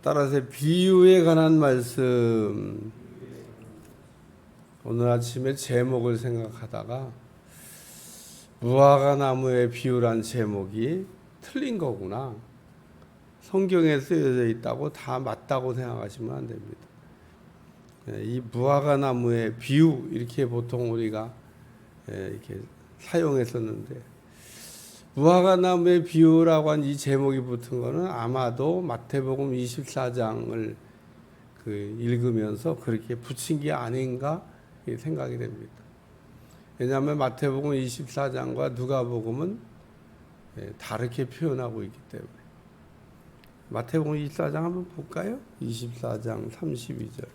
따라서 비유에 관한 말씀, 오늘 아침에 제목을 생각하다가 무화과 나무의 비유란 제목이 틀린 거구나, 성경에 쓰여져 있다고 다 맞다고 생각하시면 안 됩니다. 이 무화과 나무의 비유, 이렇게 보통 우리가 이렇게 사용했었는데, 무화과 나무의 비유라고 한 이 제목이 붙은 거는 아마도 마태복음 24장을 읽으면서 그렇게 붙인 게 아닌가 생각이 됩니다. 왜냐하면 마태복음 24장과 누가복음은 다르게 표현하고 있기 때문에. 마태복음 24장 한번 볼까요? 24장 32절.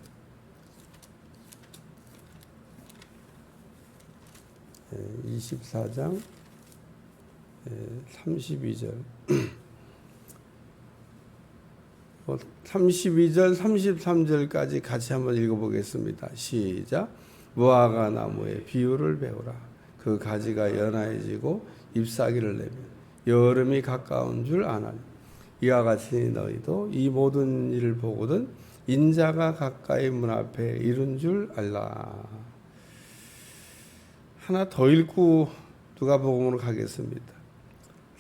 24장 32절. 32절 33절까지 같이 한번 읽어보겠습니다. 시작. 무화과 나무의 비유를 배우라. 그 가지가 연하여지고 잎사귀를 내며 여름이 가까운 줄 아나니 이와 같이 너희도 이 모든 일을 보거든 인자가 가까이 문 앞에 이른 줄 알라. 하나 더 읽고 누가복음으로 가겠습니다.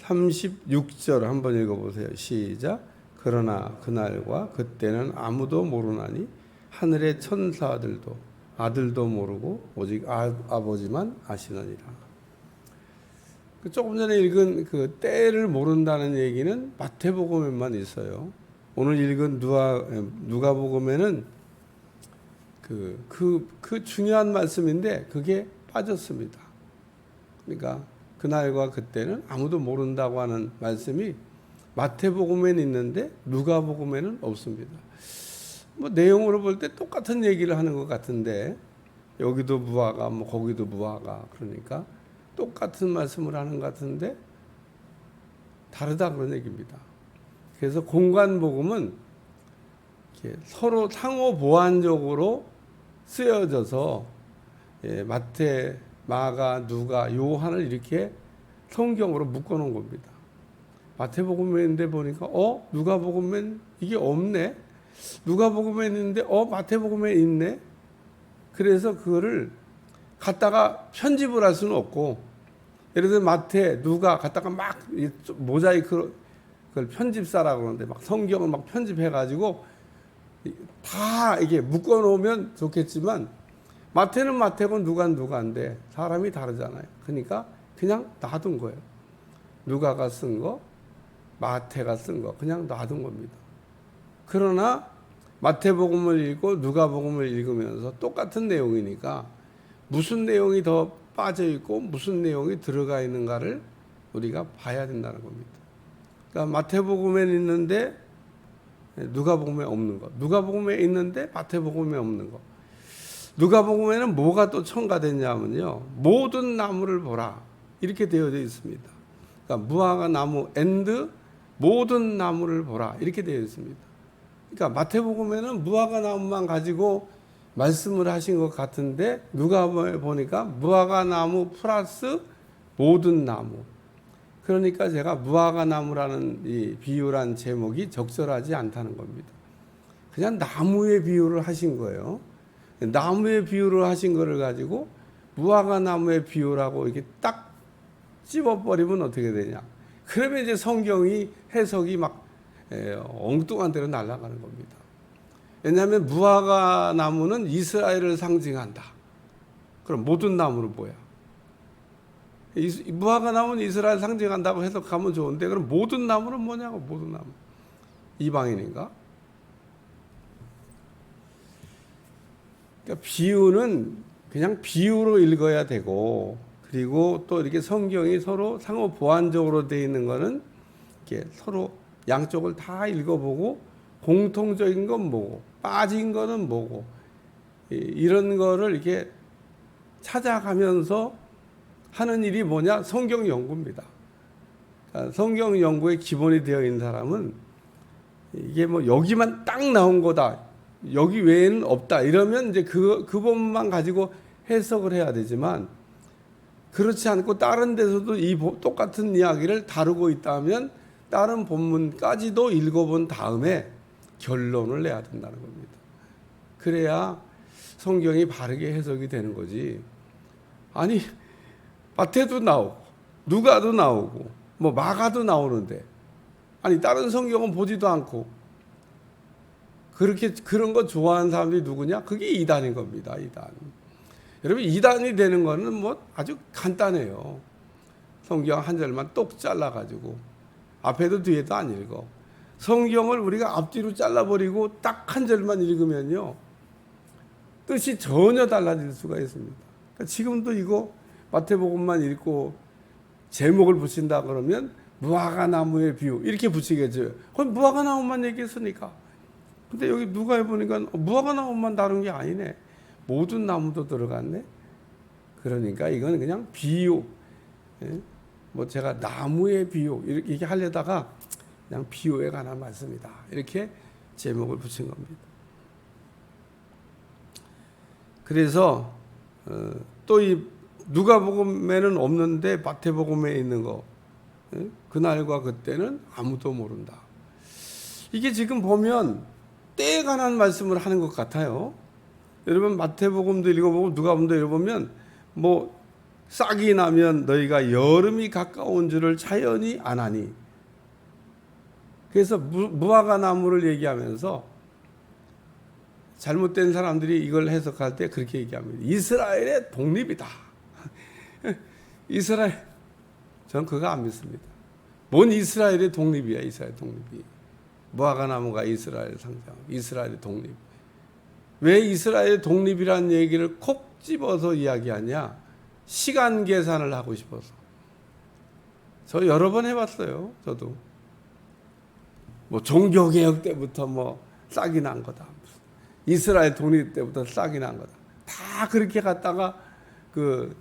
36절 한번 읽어보세요. 시작. 그러나 그날과 그때는 아무도 모르나니 하늘의 천사들도 아들도 모르고 오직 아버지만 아시느니라. 조금 전에 읽은 그 때를 모른다는 얘기는 마태복음에만 있어요. 오늘 읽은 누가복음에는 그 중요한 말씀인데 그게 빠졌습니다. 그러니까 그날과 그때는 아무도 모른다고 하는 말씀이 마태복음에는 있는데 누가복음에는 없습니다. 뭐 내용으로 볼 때 똑같은 얘기를 하는 것 같은데, 여기도 무화과, 뭐 거기도 무화과, 그러니까 똑같은 말씀을 하는 것 같은데 다르다, 그런 얘기입니다. 그래서 공관복음은 서로 상호 보완적으로 쓰여져서 마태, 마가, 누가, 요한을 이렇게 성경으로 묶어놓은 겁니다. 마태복음에 있는데 보니까 누가복음엔 이게 없네. 누가복음에 있는데 마태복음에 있네. 그래서 그거를 갖다가 편집을 할 수는 없고, 예를 들어 마태, 누가 갖다가 막 모자이크, 그걸 편집사라고 그러는데 막 성경을 막 편집해가지고 다 이게 묶어놓으면 좋겠지만, 마태는 마태고 누가는 누가인데 사람이 다르잖아요. 그러니까 그냥 놔둔 거예요. 누가가 쓴 거, 마태가 쓴 거 그냥 놔둔 겁니다. 그러나 마태복음을 읽고 누가복음을 읽으면서 똑같은 내용이니까 무슨 내용이 더 빠져 있고 무슨 내용이 들어가 있는가를 우리가 봐야 된다는 겁니다. 그러니까 마태복음에 있는데 누가복음에 없는 거, 누가복음에 있는데 마태복음에 없는 거. 누가복음에는 뭐가 또 첨가됐냐면요, 모든 나무를 보라, 이렇게 되어져 있습니다. 그러니까 무화과 나무 앤드 모든 나무를 보라, 이렇게 되어 있습니다. 그러니까 마태복음에는 무화과 나무만 가지고 말씀을 하신 것 같은데 누가복음에 보니까 무화과 나무 플러스 모든 나무. 그러니까 제가 무화과 나무라는 이 비유란 제목이 적절하지 않다는 겁니다. 그냥 나무의 비유를 하신 거예요. 나무의 비유를 하신 거를 가지고 무화과 나무의 비유라고 이렇게 딱 찝어버리면 어떻게 되냐. 그러면 이제 성경이 해석이 막 엉뚱한 데로 날아가는 겁니다. 왜냐하면 무화과 나무는 이스라엘을 상징한다. 그럼 모든 나무는 뭐야? 무화과 나무는 이스라엘 상징한다고 해석하면 좋은데, 그럼 모든 나무는 뭐냐고. 모든 나무 이방인인가? 그러니까 비유는 그냥 비유로 읽어야 되고, 그리고 또 이렇게 성경이 서로 상호 보완적으로 되어 있는 거는 이렇게 서로 양쪽을 다 읽어보고 공통적인 건 뭐고 빠진 거는 뭐고 이런 거를 이렇게 찾아가면서 하는 일이 뭐냐? 성경 연구입니다. 그러니까 성경 연구의 기본이 되어 있는 사람은 이게 뭐 여기만 딱 나온 거다, 여기 외에는 없다, 이러면 이제 그 부분만 가지고 해석을 해야 되지만, 그렇지 않고 다른 데서도 이 똑같은 이야기를 다루고 있다면 다른 본문까지도 읽어본 다음에 결론을 내야 된다는 겁니다. 그래야 성경이 바르게 해석이 되는 거지. 아니, 마태도 나오고 누가도 나오고 뭐 마가도 나오는데, 아니 다른 성경은 보지도 않고 그렇게 그런 거 좋아하는 사람들이 누구냐? 그게 이단인 겁니다. 이단. 여러분, 이단이 되는 거는 뭐 아주 간단해요. 성경 한 절만 똑 잘라가지고 앞에도 뒤에도 안 읽어. 성경을 우리가 앞뒤로 잘라버리고 딱 한 절만 읽으면요, 뜻이 전혀 달라질 수가 있습니다. 그러니까 지금도 이거 마태복음만 읽고 제목을 붙인다 그러면 무화과나무의 비유 이렇게 붙이겠죠. 그건 무화과나무만 얘기했으니까. 근데 여기 누가 해보니까 무화과나무만 다룬 게 아니네. 모든 나무도 들어갔네. 그러니까 이건 그냥 비유. 예? 뭐 제가 나무의 비유 이렇게 하려다가 그냥 비유에 관한 말씀이다, 이렇게 제목을 붙인 겁니다. 그래서 또 이 누가복음에는 없는데 마태복음에 있는 거, 그날과 그때는 아무도 모른다. 이게 지금 보면 때에 관한 말씀을 하는 것 같아요. 여러분, 마태복음도 읽어보고 누가복음도 읽어보면 뭐 싹이 나면 너희가 여름이 가까운 줄을 자연히 아나니. 그래서 무화과 나무를 얘기하면서 잘못된 사람들이 이걸 해석할 때 그렇게 얘기합니다. 이스라엘의 독립이다. 이스라엘, 저는 그거 안 믿습니다. 뭔 이스라엘의 독립이야, 이스라엘 독립이. 무화과 나무가 이스라엘 상징, 이스라엘의 독립. 왜 이스라엘의 독립이라는 얘기를 콕 집어서 이야기하냐? 시간 계산을 하고 싶어서. 저 여러 번 해봤어요. 저도 뭐 종교개혁 때부터 뭐 싹이 난 거다, 이스라엘 독립 때부터 싹이 난 거다, 다 그렇게 갔다가 그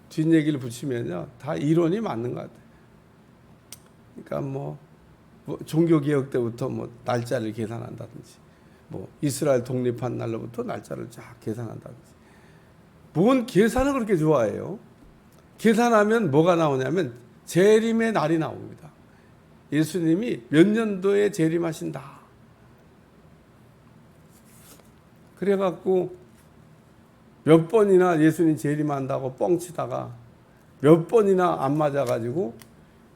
뒷얘기를 붙이면요, 다 이론이 맞는 것 같아요. 그러니까 뭐 종교개혁 때부터 뭐 날짜를 계산한다든지, 뭐 이스라엘 독립한 날로부터 날짜를 쫙 계산한다든지. 뭔 계산을 그렇게 좋아해요? 계산하면 뭐가 나오냐면 재림의 날이 나옵니다. 예수님이 몇 년도에 재림하신다. 그래갖고 몇 번이나 예수님 재림한다고 뻥치다가 몇 번이나 안 맞아가지고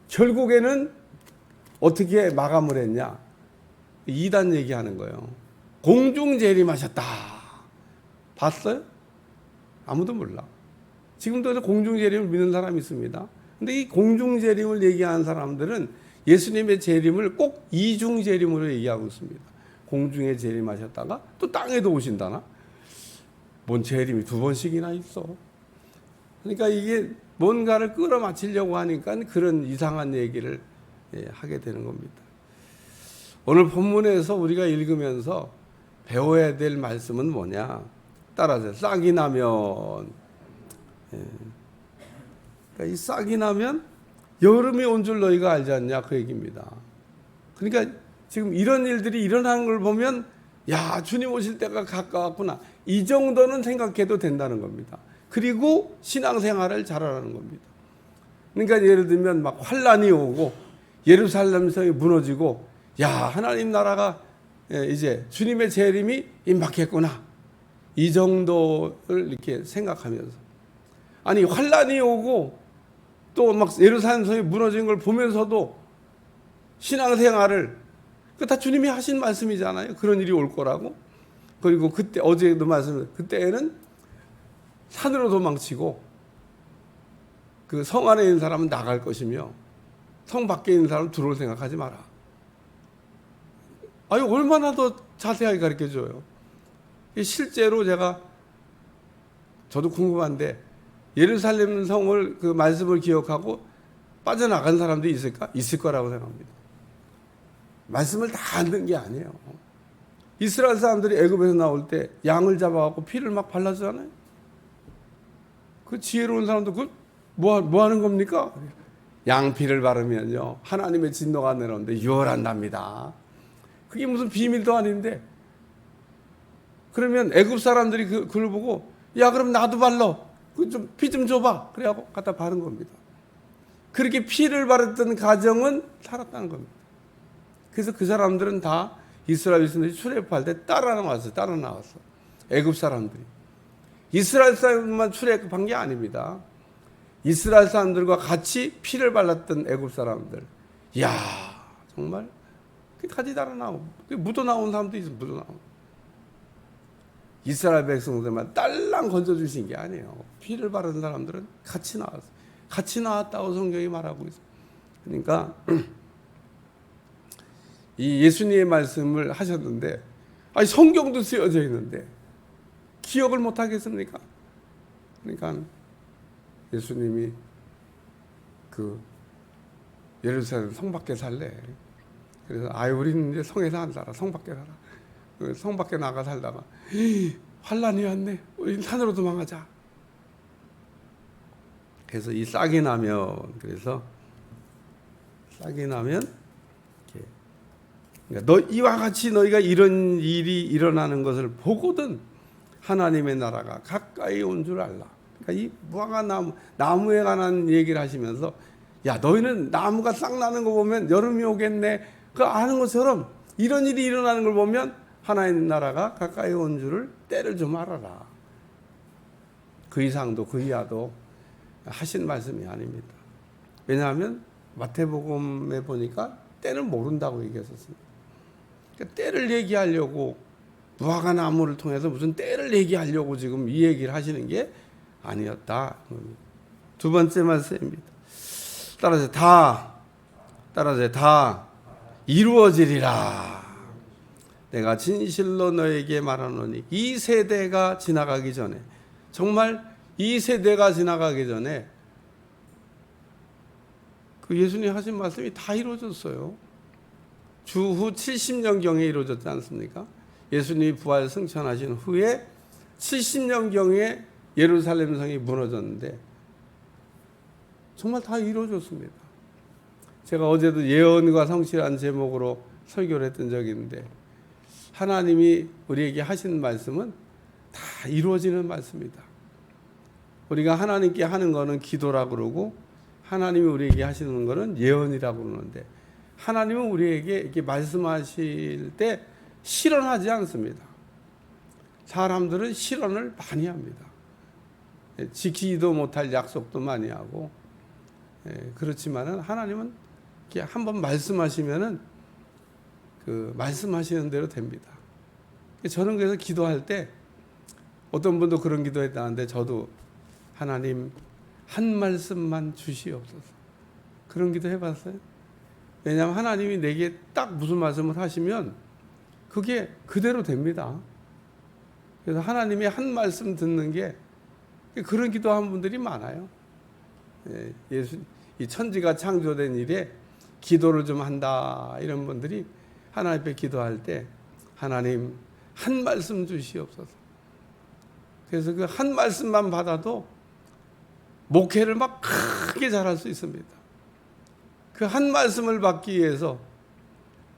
결국에는 어떻게 마감을 했냐? 2단 얘기하는 거예요. 공중 재림하셨다. 봤어요? 아무도 몰라. 지금도 공중 재림을 믿는 사람이 있습니다. 근데 이 공중 재림을 얘기하는 사람들은 예수님의 재림을 꼭 이중 재림으로 얘기하고 있습니다. 공중에 재림하셨다가 또 땅에도 오신다나? 뭔 재림이 두 번씩이나 있어. 그러니까 이게 뭔가를 끌어맞히려고 하니까 그런 이상한 얘기를 하게 되는 겁니다. 오늘 본문에서 우리가 읽으면서 배워야 될 말씀은 뭐냐? 따라서 싹이 나면, 그러니까 이 싹이 나면 여름이 온 줄 너희가 알지 않냐, 그 얘기입니다. 그러니까 지금 이런 일들이 일어나는 걸 보면 야, 주님 오실 때가 가까웠구나, 이 정도는 생각해도 된다는 겁니다. 그리고 신앙생활을 잘하라는 겁니다. 그러니까 예를 들면 막 환란이 오고 예루살렘 성이 무너지고, 야, 하나님 나라가 이제 주님의 재림이 임박했구나, 이 정도를 이렇게 생각하면서, 아니 환란이 오고 또 막 예루살렘 성이 무너진 걸 보면서도 신앙생활을, 그 다 주님이 하신 말씀이잖아요. 그런 일이 올 거라고. 그리고 그때 어제도 말씀, 그때는 산으로 도망치고 그 성 안에 있는 사람은 나갈 것이며 성 밖에 있는 사람은 들어올 생각하지 마라. 아유, 얼마나 더 자세하게 가르쳐줘요. 실제로 저도 궁금한데, 예루살렘 성을 그 말씀을 기억하고 빠져나간 사람도 있을까? 있을 거라고 생각합니다. 말씀을 다 안 듣는 게 아니에요. 이스라엘 사람들이 애굽에서 나올 때 양을 잡아갖고 피를 막 발라주잖아요. 그 지혜로운 사람도 그걸 뭐 하는 겁니까? 양피를 바르면요, 하나님의 진노가 내려오는데 유월한답니다. 그게 무슨 비밀도 아닌데. 그러면 애굽 사람들이 그걸 보고, 야, 그럼 나도 발라. 피 좀 줘봐. 그래갖고 갖다 바른 겁니다. 그렇게 피를 바르던 가정은 살았다는 겁니다. 그래서 그 사람들은 다 이스라엘 백성들이 출애굽할 때 따라 나왔어. 애굽 사람들이. 이스라엘 사람만 출애굽한 게 아닙니다. 이스라엘 사람들과 같이 피를 발랐던 애굽 사람들. 이야, 정말 같이 따라 나오고 묻어 나온 사람도 있어. 묻어 나오고. 이스라엘 백성들만 딸랑 건져 주신 게 아니에요. 피를 바른 사람들은 같이 나왔어. 같이 나왔다고 성경이 말하고 있어. 그러니까 이 예수님의 말씀을 하셨는데, 아니 성경도 쓰여져 있는데 기억을 못 하겠습니까? 그러니까 예수님이 그 예루살렘 성 밖에 살래. 그래서 우리는 이제 성에서 안 살아. 성 밖에 살아. 성 밖에 나가 살다가 환란이 왔네. 우리 산으로 도망가자. 그래서 이 싹이 나면 그러니까 이와 같이 너희가 이런 일이 일어나는 것을 보거든 하나님의 나라가 가까이 온 줄 알라. 그러니까 이 무화과 나무에 관한 얘기를 하시면서, 야 너희는 나무가 싹 나는 거 보면 여름이 오겠네. 그 아는 것처럼 이런 일이 일어나는 걸 보면 하나님의 나라가 가까이 온 줄을 때를 좀 알아라. 그 이상도 그 이하도 하신 말씀이 아닙니다. 왜냐하면 마태복음에 보니까 때를 모른다고 얘기했었습니다. 그러니까 때를 얘기하려고 무화과 나무를 통해서 무슨 때를 얘기하려고 지금 이 얘기를 하시는 게 아니었다. 두 번째 말씀입니다. 따라서 다 이루어지리라. 내가 진실로 너에게 말하노니 이 세대가 지나가기 전에, 정말 이 세대가 지나가기 전에 그 예수님 하신 말씀이 다 이루어졌어요. 주후 70년경에 이루어졌지 않습니까? 예수님이 부활 승천하신 후에 70년경에 예루살렘 성이 무너졌는데 정말 다 이루어졌습니다. 제가 어제도 예언과 성취라는 제목으로 설교를 했던 적이 있는데, 하나님이 우리에게 하시는 말씀은 다 이루어지는 말씀이다. 우리가 하나님께 하는 거는 기도라고 그러고, 하나님이 우리에게 하시는 거는 예언이라고 그러는데, 하나님은 우리에게 이렇게 말씀하실 때 실언하지 않습니다. 사람들은 실언을 많이 합니다. 지키지도 못할 약속도 많이 하고, 그렇지만은 하나님은 이렇게 한번 말씀하시면은 그 말씀하시는 대로 됩니다. 저는 그래서 기도할 때, 어떤 분도 그런 기도했다는데 저도 하나님 한 말씀만 주시옵소서, 그런 기도 해봤어요. 왜냐하면 하나님이 내게 딱 무슨 말씀을 하시면 그게 그대로 됩니다. 그래서 하나님이 한 말씀 듣는 게, 그런 기도한 분들이 많아요. 이 천지가 창조된 일에 기도를 좀 한다 이런 분들이 하나님 앞에 기도할 때 하나님 한 말씀 주시옵소서. 그래서 그 한 말씀만 받아도 목회를 막 크게 잘할 수 있습니다. 그 한 말씀을 받기 위해서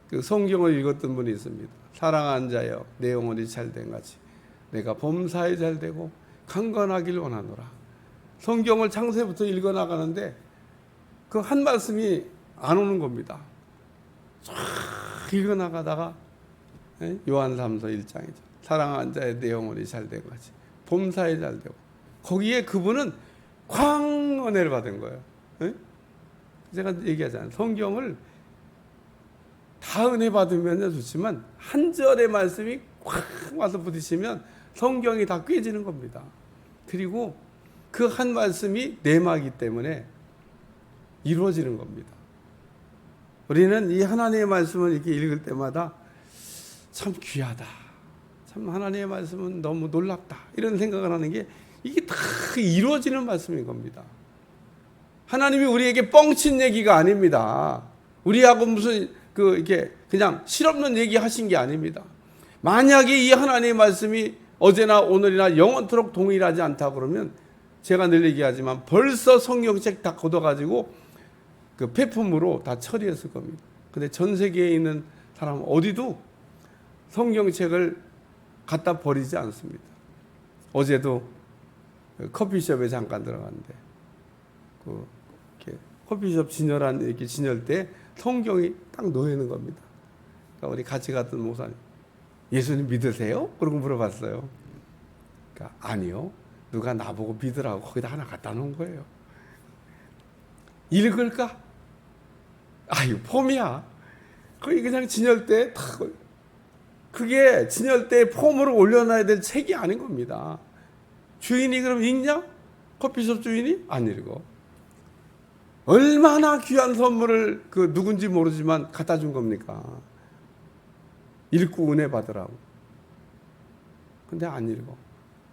그 성경을 읽었던 분이 있습니다. 사랑하는 자여 내 영혼이 잘된 같이 내가 범사에 잘되고 강건하길 원하노라. 성경을 창세부터 읽어나가는데 그 한 말씀이 안 오는 겁니다. 쫙 읽어나가다가 요한 3서 1장이죠. 사랑하는 자의 내 영혼이 잘된 같이 범사에 잘되고, 거기에 그분은 광 은혜를 받은 거예요. 제가 얘기하잖아요. 성경을 다 은혜 받으면 좋지만 한 절의 말씀이 꽉 와서 부딪히면 성경이 다 꿰지는 겁니다. 그리고 그 한 말씀이 내마이기 때문에 이루어지는 겁니다. 우리는 이 하나님의 말씀을 이렇게 읽을 때마다 참 귀하다, 참 하나님의 말씀은 너무 놀랍다, 이런 생각을 하는 게 이게 다 이루어지는 말씀인 겁니다. 하나님이 우리에게 뻥친 얘기가 아닙니다. 우리하고 무슨 이렇게 그냥 실없는 얘기 하신 게 아닙니다. 만약에 이 하나님의 말씀이 어제나 오늘이나 영원토록 동일하지 않다 그러면 제가 늘 얘기하지만 벌써 성경책 다 걷어가지고 그 폐품으로 다 처리했을 겁니다. 근데 전 세계에 있는 사람은 어디도 성경책을 갖다 버리지 않습니다. 어제도 커피숍에 잠깐 들어갔는데 이렇게 커피숍 진열한 이렇게 진열 때 성경이 딱 놓여 있는 겁니다. 그러니까 우리 같이 갔던 목사님, 예수님 믿으세요? 그러고 물어봤어요. 그러니까 아니요. 누가 나보고 믿으라고 거기다 하나 갖다 놓은 거예요. 읽을까? 아유, 폼이야. 거기 그냥 진열대에 탁, 그게 진열대에 폼으로 올려놔야 될 책이 아닌 겁니다. 주인이 그럼 읽냐? 커피숍 주인이? 안 읽어. 얼마나 귀한 선물을 그 누군지 모르지만 갖다 준 겁니까? 읽고 은혜 받으라고. 근데 안 읽어.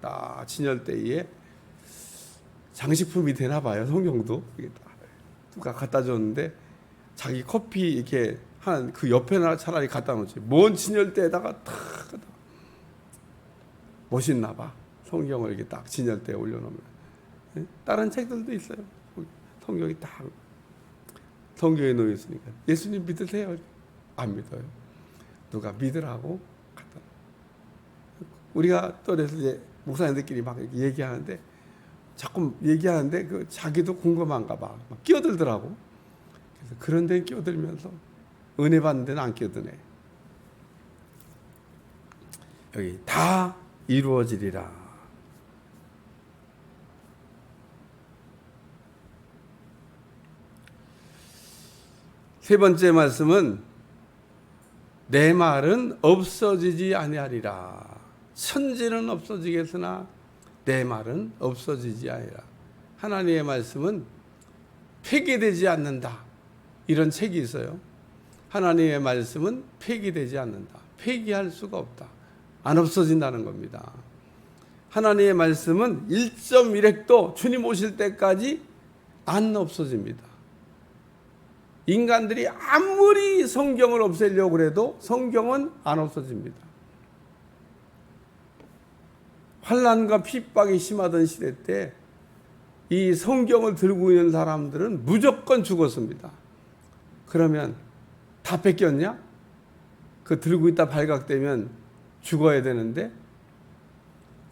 딱 진열대에 장식품이 되나 봐요. 성경도. 이게 딱 누가 갖다 줬는데 자기 커피 이렇게 한 그 옆에나 차라리 갖다 놓지. 먼 진열대에다가 탁 멋있나 봐. 성경을 이렇게 딱 진열대에 올려놓으면. 다른 책들도 있어요. 성경이 딱 성경에 놓여 있으니까. 예수님 믿으세요? 안 믿어요. 누가 믿으라고 갖다. 우리가 또 그래서 이제 목사님들끼리 막 이렇게 얘기하는데 자꾸 얘기하는데 그 자기도 궁금한가 봐. 막 끼어들더라고. 그래서 그런 데는 끼어들면서 은혜 받는 데는 안 끼어드네. 여기 다 이루어지리라. 세 번째 말씀은 내 말은 없어지지 아니하리라. 천지는 없어지겠으나 내 말은 없어지지 아니하리라. 하나님의 말씀은 폐기되지 않는다. 이런 책이 있어요. 하나님의 말씀은 폐기되지 않는다. 폐기할 수가 없다. 안 없어진다는 겁니다. 하나님의 말씀은 1.1핵도 주님 오실 때까지 안 없어집니다. 인간들이 아무리 성경을 없애려고 해도 성경은 안 없어집니다. 환난과 핍박이 심하던 시대 때 이 성경을 들고 있는 사람들은 무조건 죽었습니다. 그러면 다 뺏겼냐? 그 들고 있다 발각되면 죽어야 되는데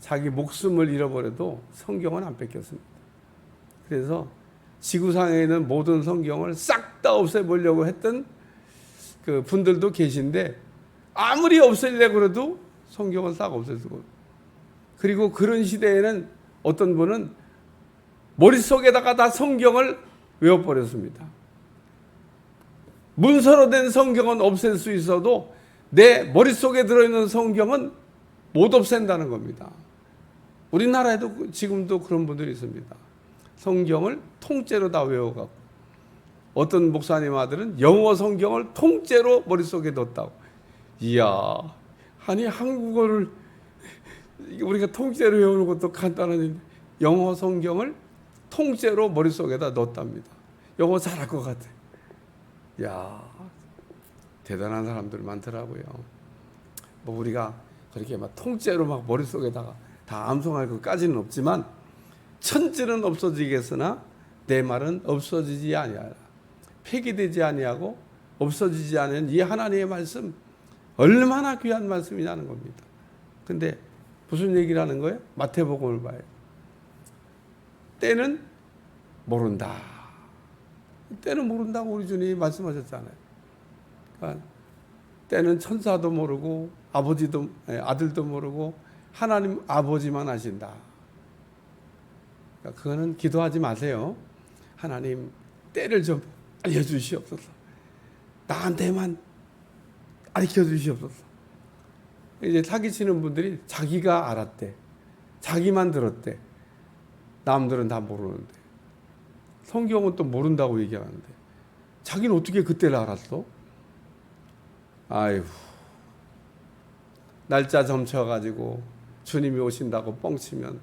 자기 목숨을 잃어버려도 성경은 안 뺏겼습니다. 그래서 지구상에 있는 모든 성경을 싹 다 없애보려고 했던 그 분들도 계신데 아무리 없애려고 해도 성경은 싹 없애주고, 그리고 그런 시대에는 어떤 분은 머릿속에다가 다 성경을 외워버렸습니다. 문서로 된 성경은 없앨 수 있어도 내 머릿속에 들어있는 성경은 못 없앤다는 겁니다. 우리나라에도 지금도 그런 분들이 있습니다. 성경을 통째로 다 외워갖고, 어떤 목사님 아들은 영어 성경을 통째로 머릿속에 넣었다고. 이야, 아니 한국어를 우리가 통째로 외우는 것도 간단한 일인데 영어 성경을 통째로 머릿속에다 넣었답니다. 영어 잘할 것 같아. 이야, 대단한 사람들 많더라고요. 뭐 우리가 그렇게 막 통째로 막 머릿속에다가 다 암송할 것까지는 없지만 천지는 없어지겠으나 내 말은 없어지지 아니하라. 폐기되지 아니하고 없어지지 않은 이 하나님의 말씀, 얼마나 귀한 말씀이냐는 겁니다. 근데 무슨 얘기를 하는 거예요? 마태복음을 봐요. 때는 모른다. 때는 모른다고 우리 주님이 말씀하셨잖아요. 그러니까 때는 천사도 모르고 아버지도 아들도 모르고 하나님 아버지만 아신다. 그러니까 그거는 기도하지 마세요. 하나님 때를 좀 알려주시옵소서. 나한테만 가르쳐주시옵소서. 이제 사기치는 분들이 자기가 알았대. 자기만 들었대. 남들은 다 모르는데. 성경은 또 모른다고 얘기하는데 자기는 어떻게 그때를 알았어? 아이고, 날짜 점쳐가지고 주님이 오신다고 뻥치면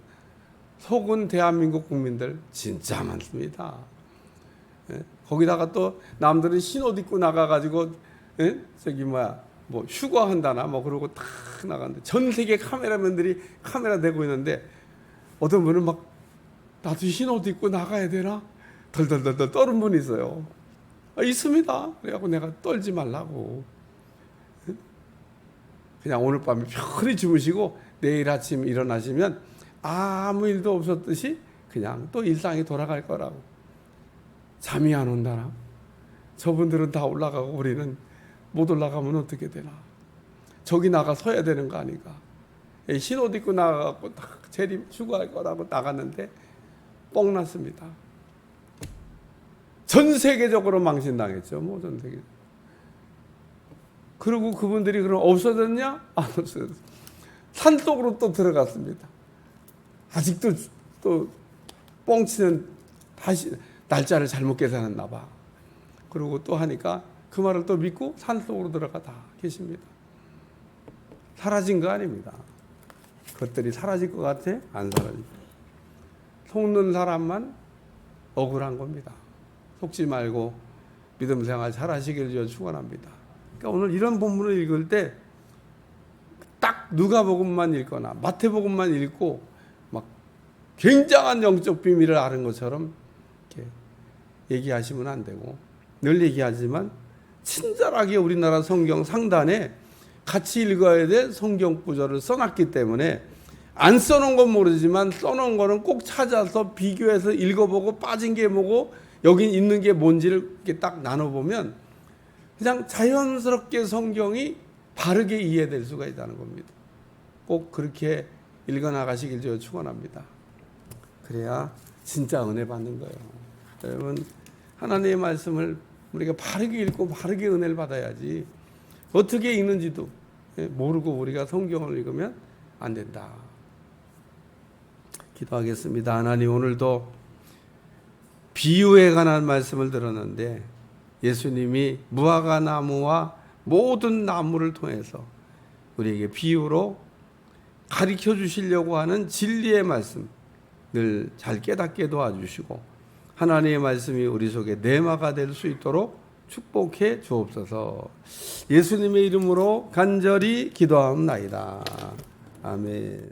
속은 대한민국 국민들 진짜 많습니다. 거기다가 또 남들은 흰옷 입고 나가가지고 저기 뭐 휴가한다나 뭐 그러고 탁 나가는데 전 세계 카메라맨들이 카메라 대고 있는데 어떤 분은 막 나도 흰옷 입고 나가야 되나? 덜덜덜덜 떠는 분이 있어요. 있습니다. 그래갖고 내가 떨지 말라고. 그냥 오늘 밤에 편히 주무시고 내일 아침 일어나시면 아무 일도 없었듯이 그냥 또 일상이 돌아갈 거라고. 잠이 안 온다나? 저분들은 다 올라가고 우리는 못 올라가면 어떻게 되나? 저기 나가 서야 되는 거 아닌가? 흰옷 입고 나가고 재림 추구할 거라고 나갔는데 뻥 났습니다. 전 세계적으로 망신당했죠. 뭐 전 세계. 그리고 그분들이 그럼 없어졌냐? 안 없어졌어요. 산속으로 또 들어갔습니다. 아직도 또 뻥치는 다시 날짜를 잘못 계산했나 봐. 그리고 또 하니까 그 말을 또 믿고 산속으로 들어가다 계십니다. 사라진 거 아닙니다. 그것들이 사라질 것 같아? 안 사라집니다. 속는 사람만 억울한 겁니다. 속지 말고 믿음 생활 잘 하시길 축원합니다. 그러니까 오늘 이런 본문을 읽을 때 딱 누가복음만 읽거나 마태복음만 읽고 막 굉장한 영적 비밀을 아는 것처럼 이렇게 얘기하시면 안 되고, 늘 얘기하지만 친절하게 우리나라 성경 상단에 같이 읽어야 될 성경 구절을 써놨기 때문에 안 써놓은 건 모르지만 써놓은 거는 꼭 찾아서 비교해서 읽어보고 빠진 게 뭐고 여기 있는 게 뭔지를 이렇게 딱 나눠보면 그냥 자연스럽게 성경이 바르게 이해될 수가 있다는 겁니다. 꼭 그렇게 읽어나가시길 축원합니다. 그래야 진짜 은혜 받는 거예요. 여러분, 하나님의 말씀을 우리가 바르게 읽고 바르게 은혜를 받아야지 어떻게 읽는지도 모르고 우리가 성경을 읽으면 안 된다. 기도하겠습니다. 하나님, 오늘도 비유에 관한 말씀을 들었는데 예수님이 무화과 나무와 모든 나무를 통해서 우리에게 비유로 가르쳐 주시려고 하는 진리의 말씀 늘 잘 깨닫게 도와주시고 하나님의 말씀이 우리 속에 내마가 될 수 있도록 축복해 주옵소서. 예수님의 이름으로 간절히 기도하옵나이다. 아멘.